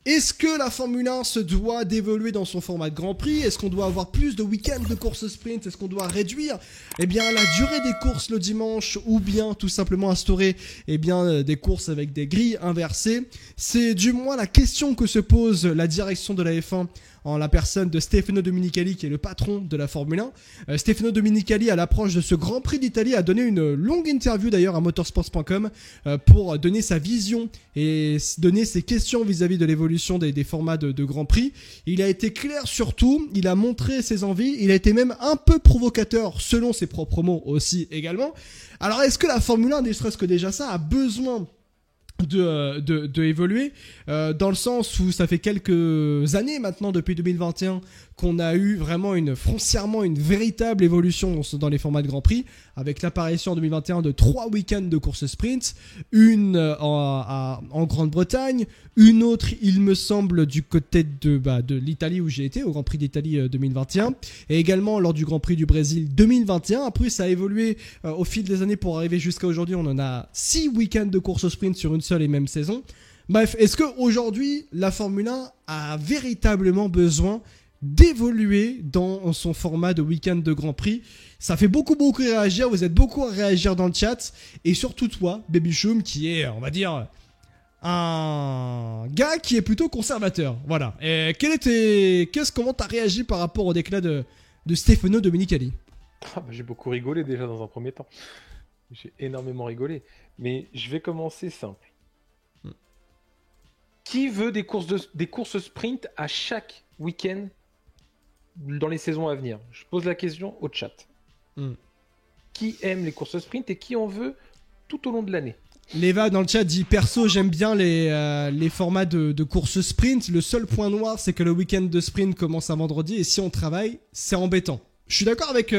Est-ce que la Formule 1 se doit d'évoluer dans son format de Grand Prix? Est-ce qu'on doit avoir plus de week-ends de courses sprint? Est-ce qu'on doit réduire la durée des courses le dimanche, ou bien tout simplement instaurer des courses avec des grilles inversées? C'est du moins la question que se pose la direction de la F1 en la personne de Stefano Domenicali, qui est le patron de la Formule 1. Stefano Domenicali, à l'approche de ce Grand Prix d'Italie, a donné une longue interview d'ailleurs à motorsports.com pour donner sa vision et donner ses questions vis-à-vis de l'évolution des formats de Grand Prix. Il a été clair sur tout, il a montré ses envies, il a été même un peu provocateur selon ses propres mots aussi également. Alors est-ce que la Formule 1, ne serait-ce que déjà ça, a besoin de évoluer dans le sens où ça fait quelques années maintenant, depuis 2021, qu'on a eu vraiment foncièrement une véritable évolution dans les formats de Grand Prix, avec l'apparition en 2021 de 3 week-ends de courses sprint, une en Grande-Bretagne, une autre, il me semble, du côté de l'Italie où j'ai été, au Grand Prix d'Italie 2021, et également lors du Grand Prix du Brésil 2021. Après, ça a évolué au fil des années pour arriver jusqu'à aujourd'hui. On en a 6 week-ends de courses sprint sur une seule et même saison. Bref, est-ce qu'aujourd'hui, la Formule 1 a véritablement besoin d'évoluer dans son format de week-end de Grand Prix? Ça fait beaucoup réagir, vous êtes beaucoup à réagir dans le chat, et surtout toi, Baby Choum, qui est, on va dire, un gars qui est plutôt conservateur. Voilà. Et comment t'as réagi par rapport au déclat de Stefano Domenicali? J'ai beaucoup rigolé déjà dans un premier temps. J'ai énormément rigolé. Mais je vais commencer simple. Qui veut des courses sprint à chaque week-end dans les saisons à venir? Je pose la question au chat. Qui aime les courses sprint et qui en veut tout au long de l'année? Leva dans le chat dit: perso, j'aime bien les formats de courses sprint. Le seul point noir, c'est que le week-end de sprint commence un vendredi, et si on travaille, c'est embêtant. Je suis d'accord avec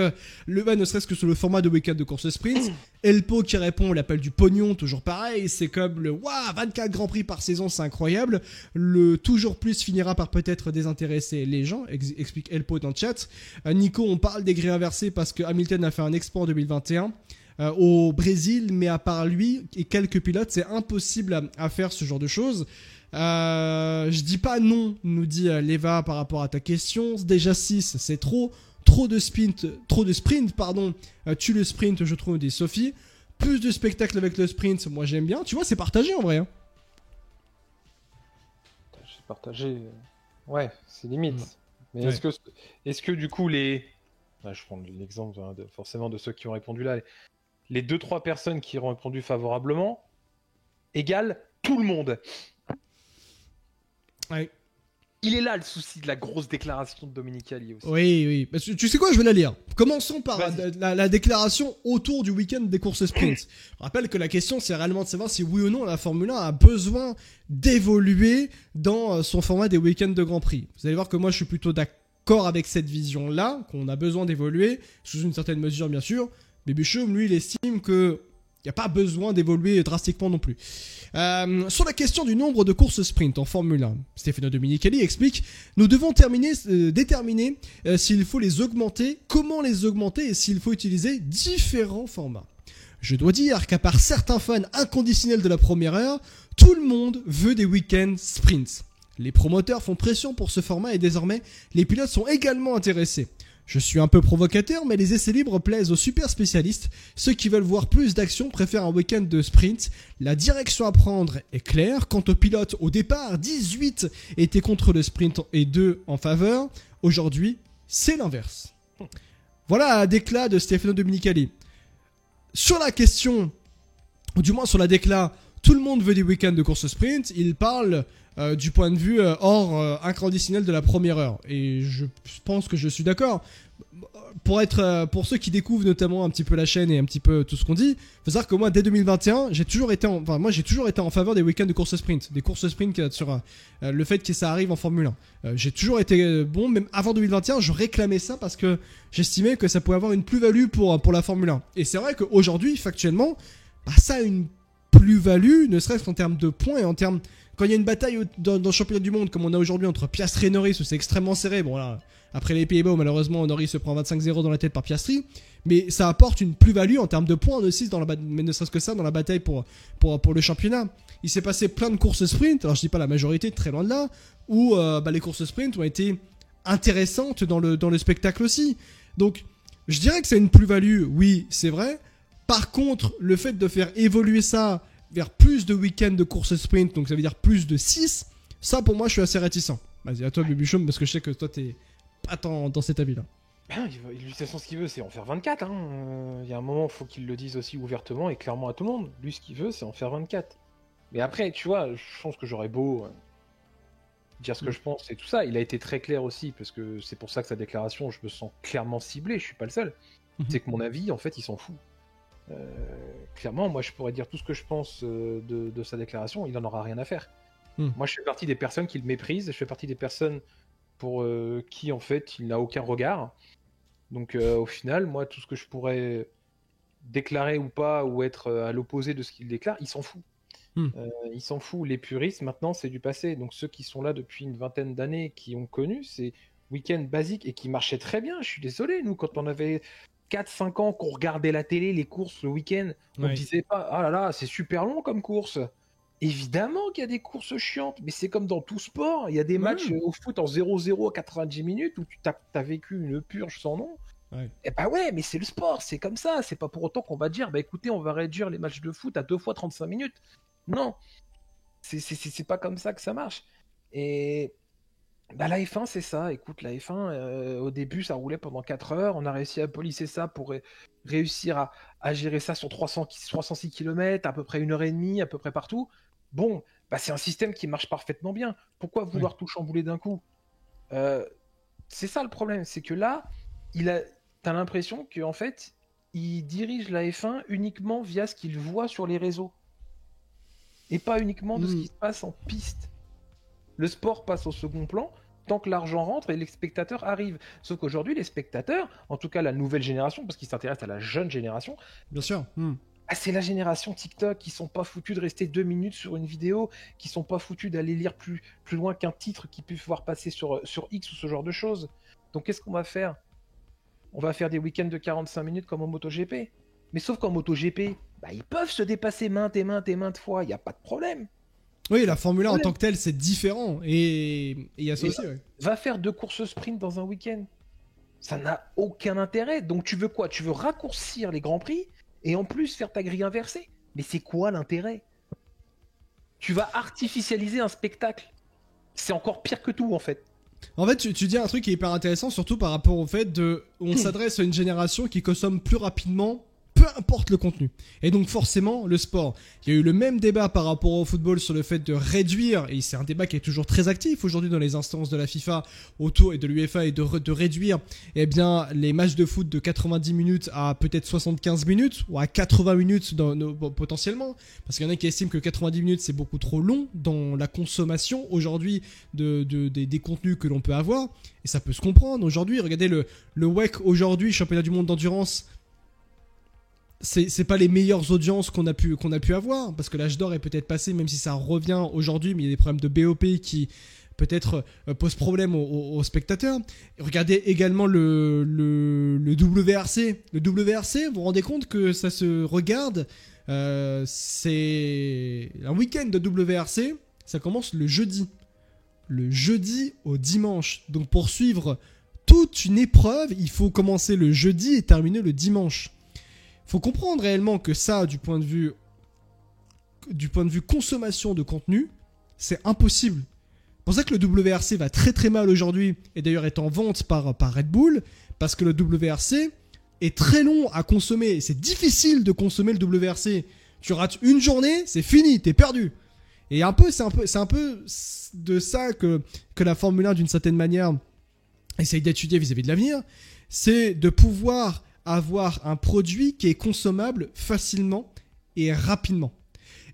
Leva, ne serait-ce que sur le format de week-end de courses sprint. Elpo qui répond l'appel du pognon, toujours pareil. C'est comme le 24 Grands Prix par saison, c'est incroyable. Le toujours plus finira par peut-être désintéresser les gens, explique Elpo dans le chat. Nico, on parle des grilles inversées parce que Hamilton a fait un exploit en 2021 au Brésil, mais à part lui et quelques pilotes, c'est impossible à faire ce genre de choses. Je dis pas non, nous dit Leva par rapport à ta question. Déjà 6, c'est trop. Trop de sprint, tue le sprint, je trouve, dit Sophie. Plus de spectacle avec le sprint, moi j'aime bien. Tu vois, c'est partagé en vrai. C'est partagé. Ouais, c'est limite. Mais ouais. Est-ce que du coup je prends l'exemple forcément de ceux qui ont répondu là. Les 2-3 personnes qui ont répondu favorablement égale tout le monde. Ouais. Il est là le souci de la grosse déclaration de Domenicali aussi. Oui. Bah, tu sais quoi, je vais la lire. Commençons par la déclaration autour du week-end des courses sprint. Je rappelle que la question, c'est réellement de savoir si oui ou non la Formule 1 a besoin d'évoluer dans son format des week-ends de Grand Prix. Vous allez voir que moi, je suis plutôt d'accord avec cette vision-là, qu'on a besoin d'évoluer, sous une certaine mesure, bien sûr. Mais Bichum, lui, il estime que il n'y a pas besoin d'évoluer drastiquement non plus. Sur la question du nombre de courses sprint en Formule 1, Stefano Domenicali explique: nous devons déterminer s'il faut les augmenter, comment les augmenter et s'il faut utiliser différents formats. Je dois dire qu'à part certains fans inconditionnels de la première heure, tout le monde veut des week-ends sprint. Les promoteurs font pression pour ce format et désormais, les pilotes sont également intéressés. Je suis un peu provocateur, mais les essais libres plaisent aux super spécialistes. Ceux qui veulent voir plus d'action préfèrent un week-end de sprint. La direction à prendre est claire. Quant aux pilotes, au départ, 18 étaient contre le sprint et 2 en faveur. Aujourd'hui, c'est l'inverse. Voilà un déclat de Stefano Domenicali. Sur la question, ou du moins sur la déclat, tout le monde veut des week-ends de course sprint. Il parle du point de vue hors inconditionnel de la première heure. Et je pense que je suis d'accord. Pour ceux qui découvrent notamment un petit peu la chaîne et un petit peu tout ce qu'on dit, faut savoir que moi, dès 2021, j'ai toujours été en faveur des week-ends de course sprint. Des courses sprint sur le fait que ça arrive en Formule 1. J'ai toujours été bon, même avant 2021, je réclamais ça parce que j'estimais que ça pouvait avoir une plus-value pour la Formule 1. Et c'est vrai qu'aujourd'hui, factuellement, ça a une plus-value, ne serait-ce qu'en termes de points et en termes... Quand il y a une bataille dans le championnat du monde, comme on a aujourd'hui entre Piastri et Norris, où c'est extrêmement serré, bon là, après les Pays-Bas, malheureusement, Norris se prend 25-0 dans la tête par Piastri, mais ça apporte une plus-value en termes de points aussi, mais ne serait-ce que ça, dans la bataille pour le championnat. Il s'est passé plein de courses sprint, alors je dis pas la majorité, très loin de là, où les courses sprint ont été intéressantes dans le spectacle aussi. Donc, je dirais que c'est une plus-value, oui, c'est vrai. Par contre, le fait de faire évoluer ça vers plus de week-ends de courses sprint, donc ça veut dire plus de 6, ça pour moi je suis assez réticent. Vas-y, à toi Bibichon, parce que je sais que toi t'es pas dans cet avis-là. De toute façon, ce qu'il veut, c'est en faire 24. Il y a un moment, il faut qu'il le dise aussi ouvertement et clairement à tout le monde. Lui, ce qu'il veut, c'est en faire 24. Mais après, tu vois, je pense que j'aurais beau dire ce que je pense et tout ça. Il a été très clair aussi, parce que c'est pour ça que sa déclaration, je me sens clairement ciblé, je suis pas le seul. C'est que mon avis, en fait, il s'en fout. Clairement, moi je pourrais dire tout ce que je pense de sa déclaration, il en aura rien à faire. Moi je fais partie des personnes qui le méprisent, je fais partie des personnes pour qui en fait il n'a aucun regard. Donc au final, moi tout ce que je pourrais déclarer ou pas, ou être à l'opposé de ce qu'il déclare, il s'en fout. Il s'en fout. Les puristes maintenant c'est du passé. Donc ceux qui sont là depuis une vingtaine d'années, qui ont connu ces week-ends basiques et qui marchaient très bien, je suis désolé, nous quand on avait 4-5 ans qu'on regardait la télé, les courses le week-end, on ne disait pas « Ah là là, c'est super long comme course ». Évidemment qu'il y a des courses chiantes, mais c'est comme dans tout sport. Il y a des matchs au foot en 0-0 à 90 minutes où tu as vécu une purge sans nom. Et bah ouais, mais c'est le sport, c'est comme ça. C'est pas pour autant qu'on va dire « Bah écoutez, on va réduire les matchs de foot à 2 fois 35 minutes ». Non, c'est pas comme ça que ça marche. Et... Bah la F1 c'est ça, écoute la F1 au début ça roulait pendant 4 heures, on a réussi à polisser ça pour réussir à gérer ça sur 306 km, à peu près 1h30, à peu près partout. Bon, bah c'est un système qui marche parfaitement bien, pourquoi vouloir tout chambouler d'un coup? C'est ça le problème, c'est que là, t'as l'impression qu'en fait, il dirige la F1 uniquement via ce qu'il voit sur les réseaux, et pas uniquement de ce qui se passe en piste. Le sport passe au second plan tant que l'argent rentre et les spectateurs arrivent. Sauf qu'aujourd'hui, les spectateurs, en tout cas la nouvelle génération, parce qu'ils s'intéressent à la jeune génération, bien sûr, c'est la génération TikTok qui sont pas foutus de rester 2 minutes sur une vidéo, qui sont pas foutus d'aller lire plus loin qu'un titre qu'ils peuvent voir passer sur X ou ce genre de choses. Donc qu'est-ce qu'on va faire? On va faire des week-ends de 45 minutes comme en MotoGP. Mais sauf qu'en MotoGP, ils peuvent se dépasser maintes et maintes fois, il n'y a pas de problème. Oui, la Formule 1 en tant que telle, c'est différent. Et il y a ça aussi, Va faire 2 courses sprint dans un week-end. Ça n'a aucun intérêt. Donc tu veux quoi? Tu veux raccourcir les Grands Prix et en plus faire ta grille inversée? Mais c'est quoi l'intérêt? Tu vas artificialiser un spectacle. C'est encore pire que tout en fait. En fait, tu dis un truc qui est hyper intéressant, surtout par rapport au fait on s'adresse à une génération qui consomme plus rapidement, peu importe le contenu. Et donc forcément, le sport. Il y a eu le même débat par rapport au football sur le fait de réduire, et c'est un débat qui est toujours très actif aujourd'hui dans les instances de la FIFA autour et de l'UEFA, et de réduire les matchs de foot de 90 minutes à peut-être 75 minutes, ou à 80 minutes potentiellement. Parce qu'il y en a qui estiment que 90 minutes c'est beaucoup trop long dans la consommation aujourd'hui des contenus que l'on peut avoir. Et ça peut se comprendre. Aujourd'hui, regardez le WEC aujourd'hui, championnat du monde d'endurance. C'est pas les meilleures audiences qu'on a pu avoir, parce que l'âge d'or est peut-être passé, même si ça revient aujourd'hui, mais il y a des problèmes de BOP qui peut-être posent problème aux spectateurs. Et regardez également le WRC. Le WRC, vous vous rendez compte que ça se regarde, c'est un week-end de WRC, ça commence le jeudi au dimanche. Donc pour suivre toute une épreuve, il faut commencer le jeudi et terminer le dimanche. Faut comprendre réellement que ça, du point de vue consommation de contenu, c'est impossible. C'est pour ça que le WRC va très très mal aujourd'hui, et d'ailleurs est en vente par Red Bull, parce que le WRC est très long à consommer. C'est difficile de consommer le WRC. Tu rates une journée, c'est fini, t'es perdu. Et c'est un peu de ça que la Formule 1, d'une certaine manière, essaye d'étudier vis-à-vis de l'avenir. C'est de pouvoir avoir un produit qui est consommable facilement et rapidement.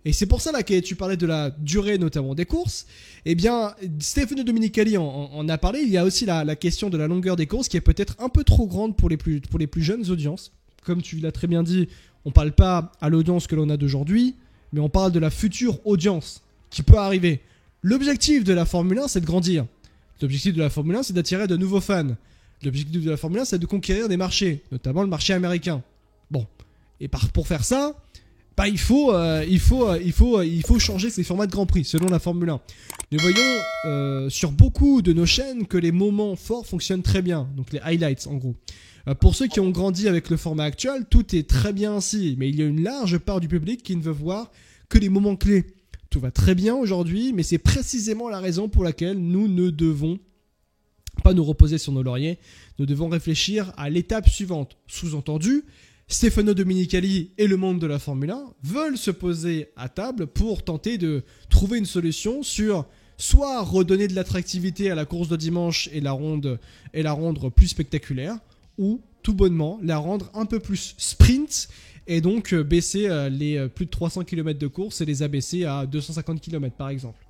Et c'est pour ça là que tu parlais de la durée notamment des courses. Eh bien, Stefano Domenicali en a parlé. Il y a aussi la question de la longueur des courses qui est peut-être un peu trop grande pour les plus jeunes audiences. Comme tu l'as très bien dit, on ne parle pas à l'audience que l'on a d'aujourd'hui, mais on parle de la future audience qui peut arriver. L'objectif de la Formule 1, c'est de grandir. L'objectif de la Formule 1, c'est d'attirer de nouveaux fans. L'objectif de la Formule 1, c'est de conquérir des marchés, notamment le marché américain. Bon, et pour faire ça, bah, il faut changer ses formats de Grand Prix, selon la Formule 1. Nous voyons sur beaucoup de nos chaînes que les moments forts fonctionnent très bien, donc les highlights en gros. Pour ceux qui ont grandi avec le format actuel, tout est très bien ainsi, mais il y a une large part du public qui ne veut voir que les moments clés. Tout va très bien aujourd'hui, mais c'est précisément la raison pour laquelle nous ne devons pas nous reposer sur nos lauriers. Nous devons réfléchir à l'étape suivante. Sous-entendu, Stefano Domenicali et le monde de la Formule 1 veulent se poser à table pour tenter de trouver une solution sur soit redonner de l'attractivité à la course de dimanche et la rendre plus spectaculaire, ou tout bonnement la rendre un peu plus sprint et donc baisser les plus de 300 km de course et les abaisser à 250 km par exemple.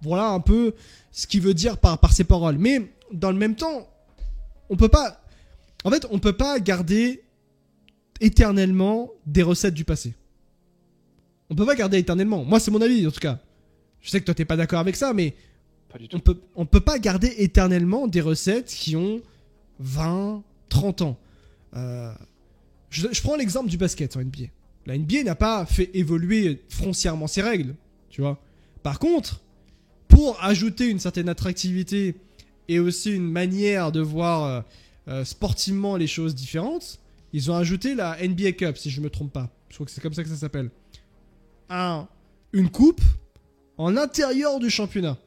Voilà un peu ce qu'il veut dire par ces paroles. Mais dans le même temps, on peut pas garder éternellement des recettes du passé. On peut pas garder éternellement. Moi, c'est mon avis en tout cas. Je sais que toi t'es pas d'accord avec ça, mais pas du tout. On peut pas garder éternellement des recettes qui ont 20, 30 ans. Je prends l'exemple du basket en NBA. La NBA n'a pas fait évoluer foncièrement ses règles, tu vois. Par contre, pour ajouter une certaine attractivité et aussi une manière de voir sportivement les choses différentes, ils ont ajouté la NBA Cup, si je ne me trompe pas. Je crois que c'est comme ça que ça s'appelle. Une coupe en intérieur du championnat.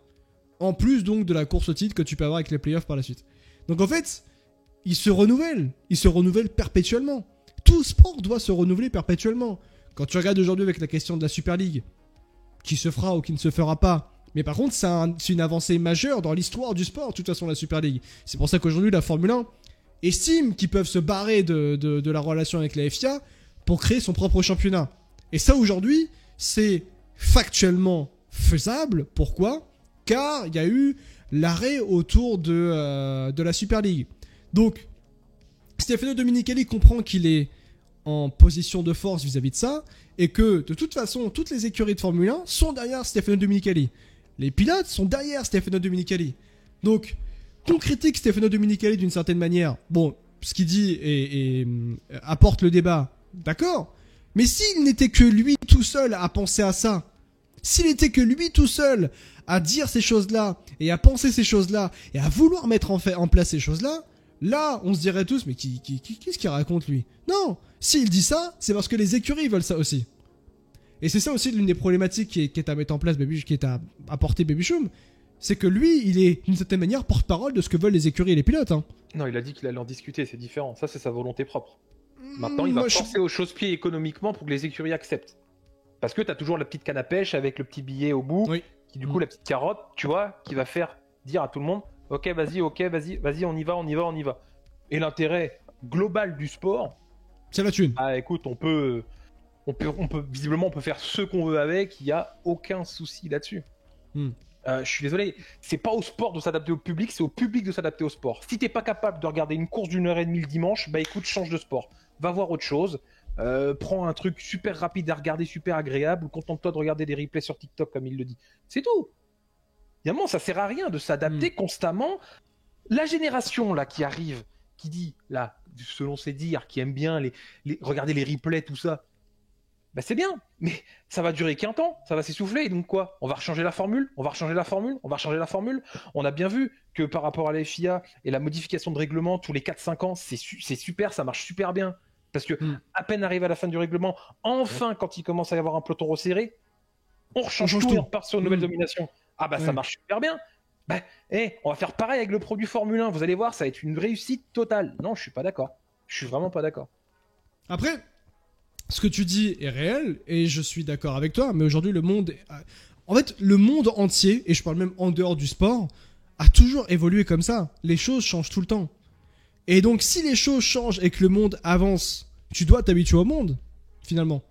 En plus donc de la course au titre que tu peux avoir avec les playoffs par la suite. Donc en fait, ils se renouvellent perpétuellement. Tout sport doit se renouveler perpétuellement. Quand tu regardes aujourd'hui avec la question de la Super League, qui se fera ou qui ne se fera pas, mais par contre c'est une avancée majeure dans l'histoire du sport, de toute façon la Super League. C'est pour ça qu'aujourd'hui la Formule 1 estime qu'ils peuvent se barrer de la relation avec la FIA pour créer son propre championnat. Et ça aujourd'hui, c'est factuellement faisable. Pourquoi ? Car il y a eu l'arrêt autour de la Super League. Donc, Stefano Domenicali comprend qu'il est en position de force vis-à-vis de ça et que, de toute façon, toutes les écuries de Formule 1 sont derrière Stefano Domenicali. Les pilotes sont derrière Stefano Domenicali. Donc, qu'on critique Stefano Domenicali d'une certaine manière, bon, ce qu'il dit apporte le débat, d'accord, mais s'il n'était que lui tout seul à penser à ça, s'il était que lui tout seul à dire ces choses-là, et à penser ces choses-là, et à vouloir mettre en place ces choses-là, là, on se dirait tous, mais qu'est-ce qu'il raconte lui ? Non, s'il dit ça, c'est parce que les écuries veulent ça aussi. Et c'est ça aussi l'une des problématiques qui est à mettre en place, qui est à apporter Baby Choum, c'est que lui, il est d'une certaine manière porte-parole de ce que veulent les écuries et les pilotes. Hein. Non, il a dit qu'il allait en discuter, c'est différent. Ça, c'est sa volonté propre. Maintenant, il va forcer aux chausse-pieds économiquement pour que les écuries acceptent. Parce que t'as toujours la petite canne à pêche avec le petit billet au bout, oui. Qui du coup, la petite carotte, tu vois, qui va faire dire à tout le monde « Ok, vas-y, on y va. » Et l'intérêt global du sport... C'est la thune. Ah, écoute, visiblement, on peut faire ce qu'on veut avec, il n'y a aucun souci là-dessus. Je suis désolé, c'est pas au sport de s'adapter au public, c'est au public de s'adapter au sport. Si t'es pas capable de regarder une course d'1h30 le dimanche, bah écoute, change de sport. Va voir autre chose. Prends un truc super rapide à regarder, super agréable, ou contente-toi de regarder des replays sur TikTok comme il le dit. C'est tout. Évidemment, ça sert à rien de s'adapter constamment. La génération là qui arrive, qui dit, là, selon ses dires, qui aime bien regarder les replays, tout ça, bah c'est bien, mais ça va durer qu'un temps, ça va s'essouffler, et donc quoi ? On va rechanger la formule. On a bien vu que par rapport à la FIA et la modification de règlement tous les 4-5 ans, c'est super, ça marche super bien. Parce que à peine arrivé à la fin du règlement, enfin, quand il commence à y avoir un peloton resserré, on rechange tout et on repart sur une nouvelle domination. Ah bah ça marche super bien. Bah, on va faire pareil avec le produit Formule 1. Vous allez voir, ça va être une réussite totale. Non, je suis pas d'accord. Je suis vraiment pas d'accord. Après, ce que tu dis est réel et je suis d'accord avec toi. Mais aujourd'hui, le monde entier, et je parle même en dehors du sport, a toujours évolué comme ça. Les choses changent tout le temps. Et donc, si les choses changent et que le monde avance, tu dois t'habituer au monde, finalement.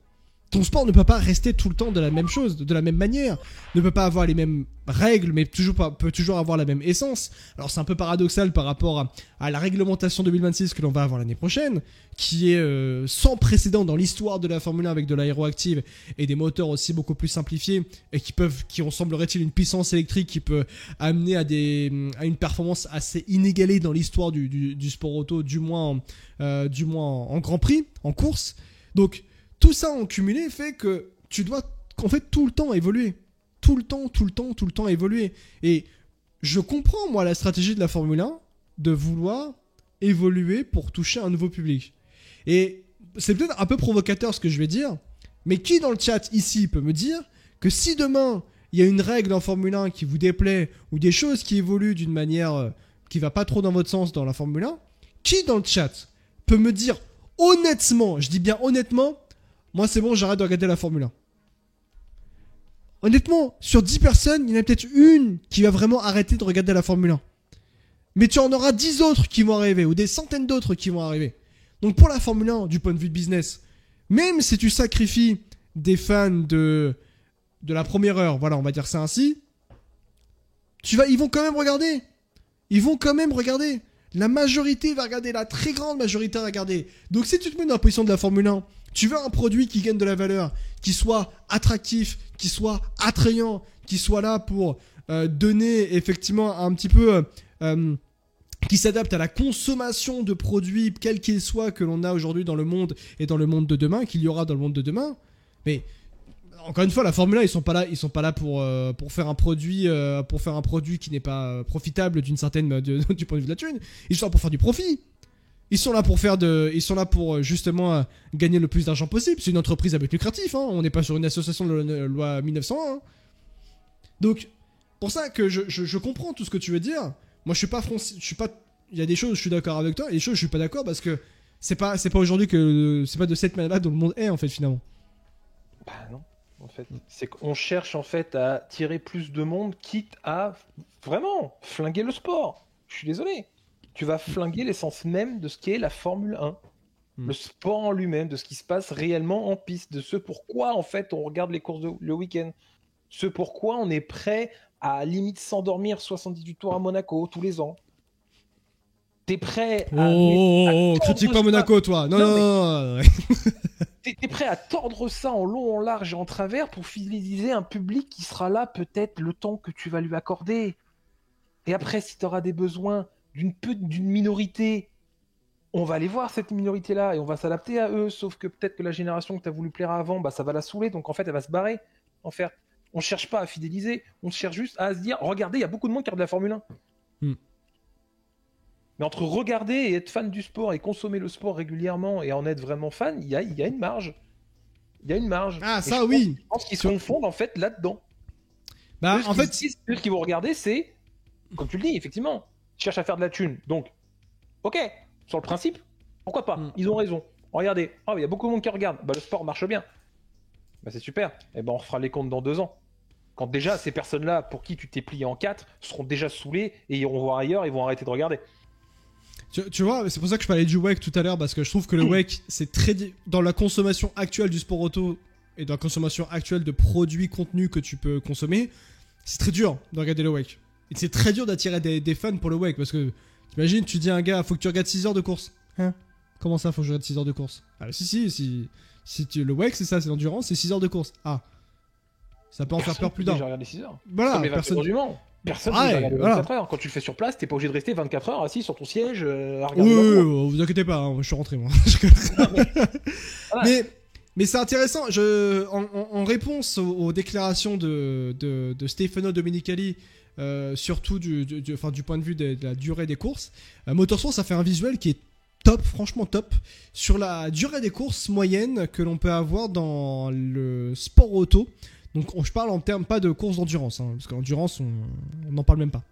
ton sport ne peut pas rester tout le temps de la même chose, de la même manière, ne peut pas avoir les mêmes règles, mais peut toujours avoir la même essence. Alors c'est un peu paradoxal par rapport à la réglementation 2026 que l'on va avoir l'année prochaine, qui est sans précédent dans l'histoire de la Formule 1 avec de l'aéroactive et des moteurs aussi beaucoup plus simplifiés et qui ont semblerait-il une puissance électrique qui peut amener à une performance assez inégalée dans l'histoire du sport auto, du moins en Grand Prix, en course. Donc tout ça en cumulé fait que tu dois en fait tout le temps évoluer. Tout le temps évoluer. Et je comprends, moi, la stratégie de la Formule 1 de vouloir évoluer pour toucher un nouveau public. Et c'est peut-être un peu provocateur ce que je vais dire, mais qui dans le chat ici peut me dire que si demain il y a une règle en Formule 1 qui vous déplaît ou des choses qui évoluent d'une manière qui va pas trop dans votre sens dans la Formule 1, qui dans le chat peut me dire honnêtement, je dis bien honnêtement, moi c'est bon, j'arrête de regarder la Formule 1. Honnêtement, sur 10 personnes, il y en a peut-être une qui va vraiment arrêter de regarder la Formule 1. Mais tu en auras 10 autres qui vont arriver, ou des centaines d'autres qui vont arriver. Donc pour la Formule 1, du point de vue de business, même si tu sacrifies des fans de la première heure, voilà, on va dire ça ainsi, ils vont quand même regarder. Ils vont quand même regarder. La majorité va regarder, la très grande majorité va regarder. Donc si tu te mets dans la position de la Formule 1, tu veux un produit qui gagne de la valeur, qui soit attractif, qui soit attrayant, qui soit là pour donner effectivement un petit peu... qui s'adapte à la consommation de produits, quels qu'ils soient, que l'on a aujourd'hui dans le monde et dans le monde de demain, qu'il y aura dans le monde de demain. Mais encore une fois, la Formule 1, ils sont pas là pour faire un produit qui n'est pas profitable du point de vue de la thune. Ils sont là pour faire du profit. Ils sont là pour justement gagner le plus d'argent possible. C'est une entreprise à but lucratif. Hein. On n'est pas sur une association de la loi 1901. Hein. Donc, pour ça que je comprends tout ce que tu veux dire. Moi, je suis pas. Il y a des choses où je suis d'accord avec toi, et des choses où je suis pas d'accord parce que c'est pas aujourd'hui que c'est pas de cette manière-là dont le monde est en fait finalement. Bah non. En fait, c'est qu'on cherche en fait à tirer plus de monde, quitte à vraiment flinguer le sport. Je suis désolé. Tu vas flinguer l'essence même de ce qu'est la Formule 1. Le sport en lui-même, de ce qui se passe réellement en piste, de ce pourquoi en fait on regarde les courses le week-end, ce pourquoi on est prêt à limite s'endormir 78 tours à Monaco tous les ans. T'es prêt à critique pas Monaco toi. Non. T'es prêt à tordre ça en long, en large et en travers pour fidéliser un public qui sera là peut-être le temps que tu vas lui accorder. Et après, si tu auras des besoins d'une minorité, on va aller voir cette minorité-là et on va s'adapter à eux. Sauf que peut-être que la génération que tu as voulu plaire avant, bah, ça va la saouler. Donc en fait, elle va se barrer. En fait, on ne cherche pas à fidéliser. On cherche juste à se dire, regardez, il y a beaucoup de monde qui regarde la Formule 1. Mais entre regarder et être fan du sport et consommer le sport régulièrement et en être vraiment fan, il y a une marge. Il y a une marge. Ah, ça oui. Je pense qu'ils se confondent en fait là-dedans. Bah, en fait, ce qu'ils vont regarder, c'est, comme tu le dis, effectivement, ils cherchent à faire de la thune. Donc, ok, sur le principe, pourquoi pas? Ils ont raison. Regardez, il y a beaucoup de monde qui regarde. Bah, le sport marche bien. Bah, c'est super. Et ben, on refera les comptes dans 2 ans. Quand déjà, ces personnes-là, pour qui tu t'es plié en 4, seront déjà saoulées et iront voir ailleurs, ils vont arrêter de regarder. Tu vois, c'est pour ça que je parlais du WEC tout à l'heure, parce que je trouve que le WEC, c'est très... Dans la consommation actuelle du sport auto et dans la consommation actuelle de produits, contenus que tu peux consommer, c'est très dur de regarder le WEC. Et c'est très dur d'attirer des fans pour le WEC, parce que t'imagines, tu dis à un gars, faut que tu regardes 6 heures de course. Hein? Comment ça, faut que je regarde 6 heures de course? Ah si le WEC, c'est ça, c'est l'endurance, c'est 6 heures de course. Ah. Ça peut en faire peur plus d'un. J'ai regardé 6 heures. Voilà, personne du Mans. Personne ne va regarder 24 heures. Quand tu le fais sur place, t'es pas obligé de rester 24 heures assis sur ton siège à regarder. Oui, vous inquiétez pas, hein, je suis rentré moi. Mais c'est intéressant. En réponse aux déclarations de Stefano Domenicali, surtout du point de vue de la durée des courses, Motorsport, ça fait un visuel qui est top, franchement top, sur la durée des courses moyennes que l'on peut avoir dans le sport auto. Donc je parle en termes pas de course d'endurance, hein, parce qu'endurance on n'en parle même pas.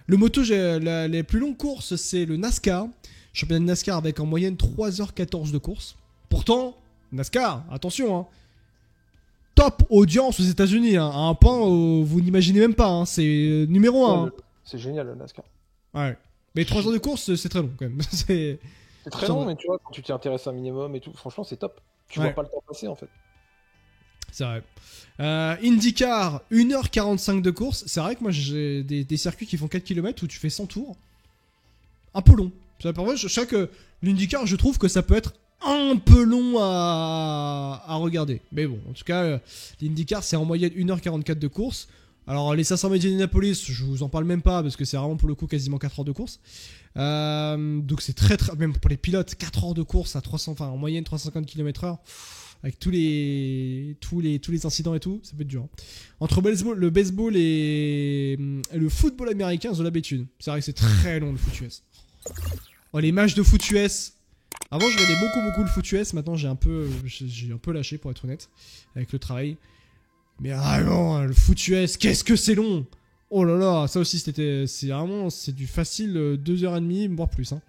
Le moto, les plus longues courses, c'est le NASCAR. Championnat de NASCAR avec en moyenne 3h14 de course. Pourtant, NASCAR, attention, hein, top audience aux États-Unis, hein, à un point où vous n'imaginez même pas, hein, c'est numéro 1. Hein. C'est génial le NASCAR. Ouais. Mais 3 heures de course, c'est très long quand même. C'est très long, mais tu vois, quand tu t'y intéresses un minimum et tout, franchement, c'est top. Tu vois pas le temps passer en fait. C'est vrai. IndyCar, 1h45 de course. C'est vrai que moi j'ai des circuits qui font 4 km où tu fais 100 tours. Un peu long. Parfois, je sais que l'IndyCar, je trouve que ça peut être un peu long à regarder. Mais bon, en tout cas, l'IndyCar, c'est en moyenne 1h44 de course. Alors, les 500 mètres d'Indianapolis, je vous en parle même pas parce que c'est vraiment pour le coup quasiment 4 heures de course. Donc, c'est très, même pour les pilotes, 4 heures de course à 300, enfin, en moyenne 350 km/h. Avec tous les incidents et tout, ça peut être dur. Entre le baseball et le football américain, ils ont l'habitude. C'est vrai que c'est très long le foot US. Oh, les matchs de foot US. Avant, je regardais beaucoup le foot US. Maintenant, j'ai un peu lâché pour être honnête avec le travail. Mais non, le foot US, qu'est-ce que c'est long! Oh là là, ça aussi c'est du facile 2h30 voire plus. Hein.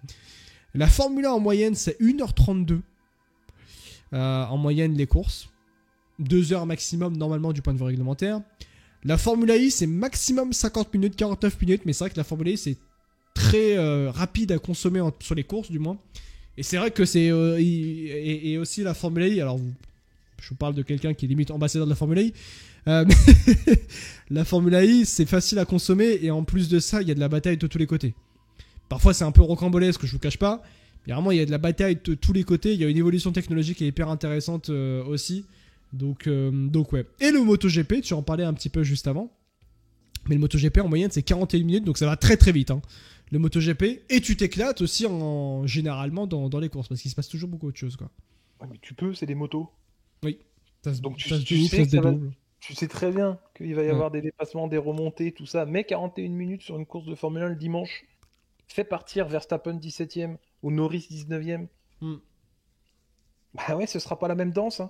La Formule 1 en moyenne, c'est 1h32. En moyenne les courses. 2 heures maximum normalement du point de vue réglementaire. La Formule I c'est maximum 50 minutes, 49 minutes, mais c'est vrai que la Formule I c'est très rapide à consommer sur les courses du moins. Et c'est vrai que c'est... et aussi la Formule I, alors je vous parle de quelqu'un qui est limite ambassadeur de la Formule I. La Formule I c'est facile à consommer et en plus de ça il y a de la bataille de tous les côtés. Parfois c'est un peu rocambolesque, je vous cache pas. Vraiment, il y a de la bataille de tous les côtés. Il y a une évolution technologique qui est hyper intéressante aussi. Donc ouais. Et le MotoGP, tu en parlais un petit peu juste avant. Mais le MotoGP en moyenne, c'est 41 minutes. Donc ça va très très vite. Hein, le MotoGP. Et tu t'éclates aussi généralement dans les courses. Parce qu'il se passe toujours beaucoup de choses. Quoi. Ouais, mais tu peux, c'est des motos. Oui. Donc tu sais très bien qu'il va y avoir des dépassements, des remontées, tout ça. Mais 41 minutes sur une course de Formule 1 le dimanche. Fait partir Verstappen 17ème ou Norris 19ème. Bah ouais, ce sera pas la même danse. Hein.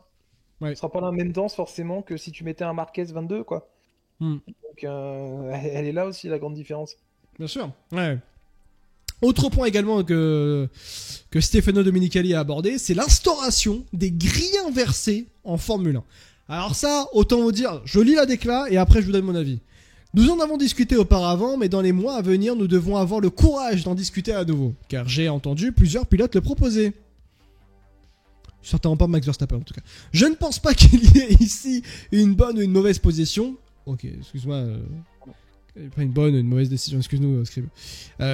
Ouais. Ce sera pas la même danse forcément que si tu mettais un Marquez 22, quoi. Donc elle est là aussi la grande différence. Bien sûr. Ouais. Autre point également que Stefano Domenicali a abordé, c'est l'instauration des grilles inversées en Formule 1. Alors ça, autant vous dire, je lis la décla et après je vous donne mon avis. Nous en avons discuté auparavant, mais dans les mois à venir, nous devons avoir le courage d'en discuter à nouveau. Car j'ai entendu plusieurs pilotes le proposer. Certainement pas Max Verstappen en tout cas. Je ne pense pas qu'il y ait ici une bonne ou une mauvaise position. Ok, excuse-moi. Pas une bonne ou une mauvaise décision, excuse-nous, Scribe.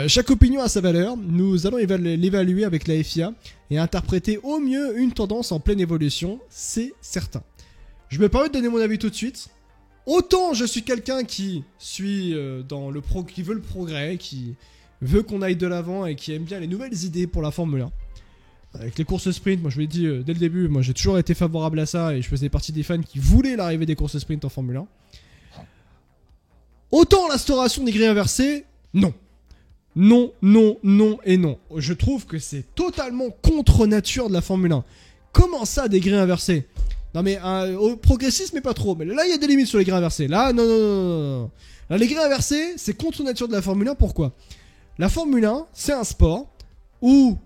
Chaque opinion a sa valeur. Nous allons l'évaluer avec la FIA et interpréter au mieux une tendance en pleine évolution, c'est certain. Je me permets de donner mon avis tout de suite. Autant je suis quelqu'un qui suit qui veut le progrès, qui veut qu'on aille de l'avant et qui aime bien les nouvelles idées pour la Formule 1. Avec les courses sprint, moi je vous l'ai dit dès le début, moi j'ai toujours été favorable à ça et je faisais partie des fans qui voulaient l'arrivée des courses sprint en Formule 1. Autant l'instauration des grilles inversées, non. Non et non. Je trouve que c'est totalement contre nature de la Formule 1. Comment ça des grilles inversées ? Non mais au progressisme mais pas trop. Mais là il y a des limites sur les grilles inversées. Là non. Là, les grilles inversées c'est contre nature de la Formule 1. Pourquoi ? La Formule 1 c'est un sport où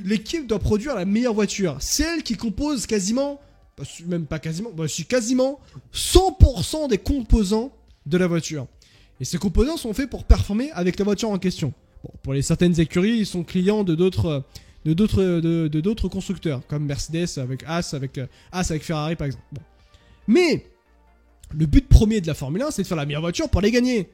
l'équipe doit produire la meilleure voiture. C'est elle qui compose quasiment, même pas quasiment, quasiment 100% des composants de la voiture. Et ces composants sont faits pour performer avec la voiture en question. Bon, pour les certaines écuries ils sont clients de d'autres constructeurs comme Mercedes avec As avec Ferrari par exemple. Bon. Mais le but premier de la Formule 1 c'est de faire la meilleure voiture pour les gagner.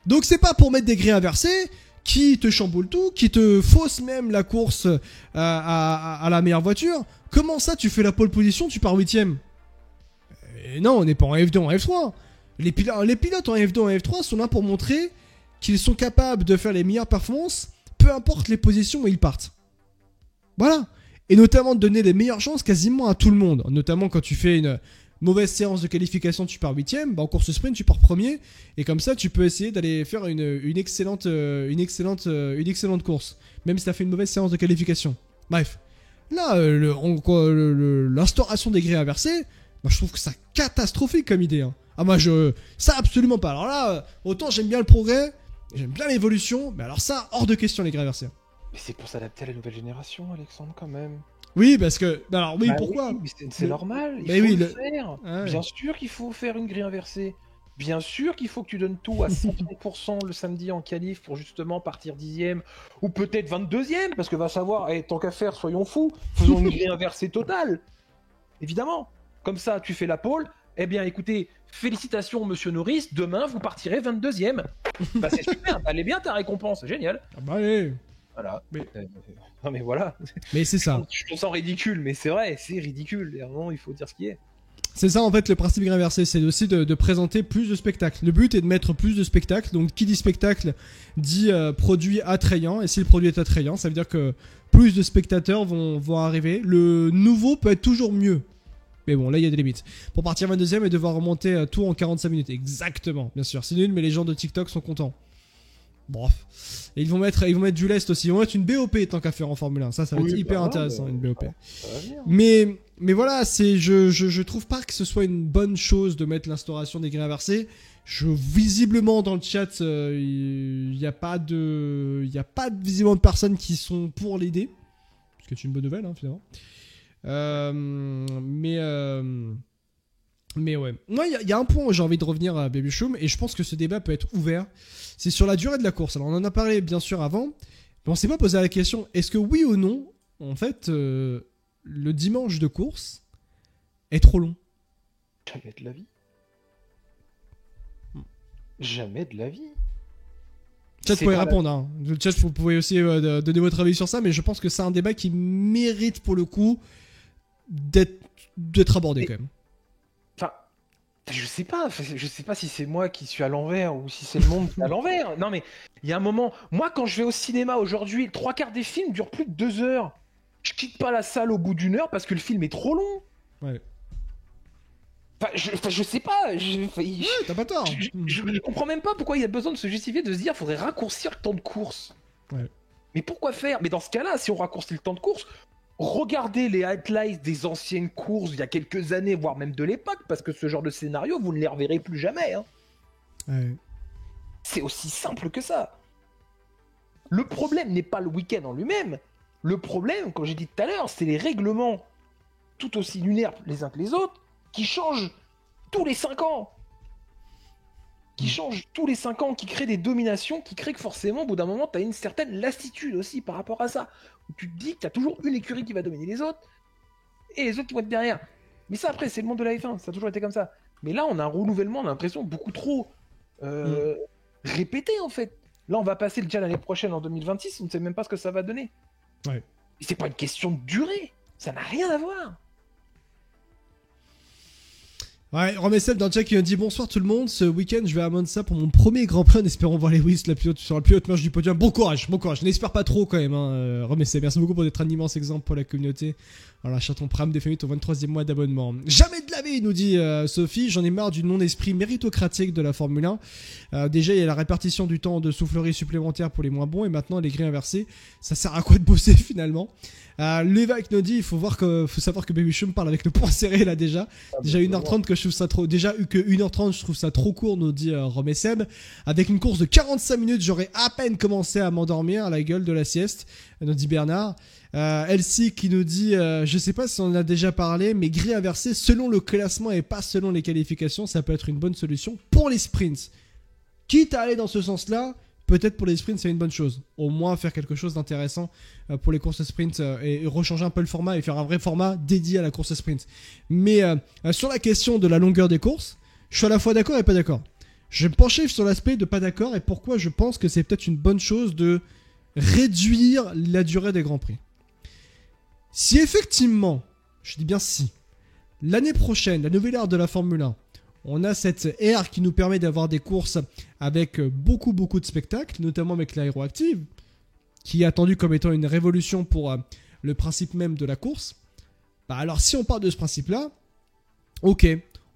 Donc c'est pas pour mettre des grilles inversées qui te chamboulent tout, qui te faussent même la course à la meilleure voiture. Comment ça tu fais la pole position, tu pars 8ème ? Non, on n'est pas en F2, en F3. Les pilotes en F2, en F3 sont là pour montrer qu'ils sont capables de faire les meilleures performances, peu importe les positions où ils partent. Voilà. Et notamment de donner les meilleures chances quasiment à tout le monde. Notamment quand tu fais une mauvaise séance de qualification, tu pars 8ème. En course sprint, tu pars premier. Et comme ça, tu peux essayer d'aller faire une excellente course. Même si tu as fait une mauvaise séance de qualification. Bref. Là, l'instauration des grilles inversées, je trouve que c'est catastrophique comme idée. Hein. Ah, ça absolument pas. Alors là, autant j'aime bien le progrès, j'aime bien l'évolution, mais alors ça, hors de question les grilles inversées. Mais c'est pour s'adapter à la nouvelle génération, Alexandre, quand même. Oui, parce que... Alors oui, pourquoi ? Oui, c'est normal, il faut le faire. Ah, ouais. Bien sûr qu'il faut faire une grille inversée. Bien sûr qu'il faut que tu donnes tout à 130% le samedi en qualif pour justement partir 10ème ou peut-être 22ème, parce que va savoir, tant qu'à faire, soyons fous, faisons une grille inversée totale. Évidemment. comme ça tu fais la pole. Eh bien écoutez, félicitations monsieur Norris, demain vous partirez 22e. Bah c'est super, elle est bien ta récompense, génial. Ah bah allez. Voilà. Non mais voilà. Mais c'est ça. Je me sens ridicule, mais c'est vrai, c'est ridicule. Et vraiment, il faut dire ce qui est. C'est ça en fait le principe Grain Versé, c'est aussi de présenter plus de spectacles. Le but est de mettre plus de spectacles, donc qui dit spectacle dit produit attrayant, et si le produit est attrayant, ça veut dire que plus de spectateurs vont arriver. Le nouveau peut être toujours mieux, mais bon là il y a des limites. Pour partir 22ème et devoir remonter tout en 45 minutes, exactement, bien sûr, c'est nul mais les gens de TikTok sont contents. Bref. Et ils vont mettre du lest aussi. Ils vont mettre une BOP tant qu'à faire en Formule 1. Ça va être hyper intéressant, une BOP. Mais voilà, je trouve pas que ce soit une bonne chose de mettre l'instauration des grains inversés. Visiblement dans le chat, il n'y a pas visiblement de personnes qui sont pour l'idée. Ce qui est une bonne nouvelle, hein, finalement. Mais ouais. Moi, il y a un point où j'ai envie de revenir à Baby Choum, et je pense que ce débat peut être ouvert. C'est sur la durée de la course. Alors, on en a parlé bien sûr avant, mais on s'est pas posé la question, est-ce que oui ou non, en fait, le dimanche de course est trop long? Jamais de la vie. Jamais de la vie. Chat, vous pouvez répondre. Hein. Le chat, vous pouvez aussi donner votre avis sur ça, mais je pense que c'est un débat qui mérite pour le coup d'être abordé quand même. Enfin, je sais pas si c'est moi qui suis à l'envers ou si c'est le monde qui est à l'envers. Non mais il y a un moment, moi quand je vais au cinéma aujourd'hui, 3/4 des films durent plus de 2 heures. Je quitte pas la salle au bout d'une heure parce que le film est trop long. Ouais. Je sais pas. Ouais, t'as pas tort. Je comprends même pas pourquoi il y a besoin de se justifier, de se dire faudrait raccourcir le temps de course. Ouais. Mais pourquoi faire? Mais dans ce cas-là, si on raccourcit le temps de course, regardez les highlights des anciennes courses il y a quelques années, voire même de l'époque, parce que ce genre de scénario, vous ne les reverrez plus jamais. Hein. Ouais. C'est aussi simple que ça. Le problème n'est pas le week-end en lui-même. Le problème, comme j'ai dit tout à l'heure, c'est les règlements tout aussi lunaires les uns que les autres, qui changent tous les 5 ans. Qui créent des dominations, qui créent que forcément, au bout d'un moment, tu as une certaine lassitude aussi par rapport à ça. Où tu te dis que tu as toujours une écurie qui va dominer les autres, et les autres qui vont être derrière. Mais ça, après, c'est le monde de la F1, ça a toujours été comme ça. Mais là, on a un renouvellement, on a l'impression beaucoup trop répété, en fait. Là, on va passer déjà l'année prochaine, en 2026, on ne sait même pas ce que ça va donner. Ouais. Et c'est pas une question de durée, ça n'a rien à voir. Ouais, Romessel dans le chat qui a dit bonsoir tout le monde, ce week-end je vais à Monza pour mon premier Grand Prix en espérant voir Lewis sur la plus haute marche du podium. Bon courage, je n'espère pas trop quand même, hein. Romessel, merci beaucoup pour d'être un immense exemple pour la communauté. Voilà, chaton Prime défini au 23e mois d'abonnement. Jamais de la vie, nous dit Sophie, j'en ai marre du non-esprit méritocratique de la Formule 1. Déjà il y a la répartition du temps de soufflerie supplémentaire pour les moins bons, et maintenant les grilles inversées, ça sert à quoi de bosser finalement? L'évêque nous dit, il faut savoir que Baby Chum parle avec le poing serré là déjà. Déjà 1h30 que je trouve ça trop. Déjà que 1h30 je trouve ça trop court, nous dit Rome et Seb. Avec une course de 45 minutes, j'aurais à peine commencé à m'endormir à la gueule de la sieste, nous dit Bernard. Elsie qui nous dit, je sais pas si on en a déjà parlé, mais grille inversée selon le classement et pas selon les qualifications, ça peut être une bonne solution pour les sprints. Quitte à aller dans ce sens-là, peut-être pour les sprints c'est une bonne chose. Au moins faire quelque chose d'intéressant pour les courses sprint et rechanger un peu le format et faire un vrai format dédié à la course sprint. Mais sur la question de la longueur des courses, je suis à la fois d'accord et pas d'accord. Je vais me pencher sur l'aspect de pas d'accord et pourquoi je pense que c'est peut-être une bonne chose de réduire la durée des Grands Prix. Si effectivement, je dis bien si, l'année prochaine, la nouvelle ère de la Formule 1, on a cette ère qui nous permet d'avoir des courses avec beaucoup de spectacles, notamment avec l'aéroactive, qui est attendue comme étant une révolution pour le principe même de la course. Bah alors si on part de ce principe-là, ok,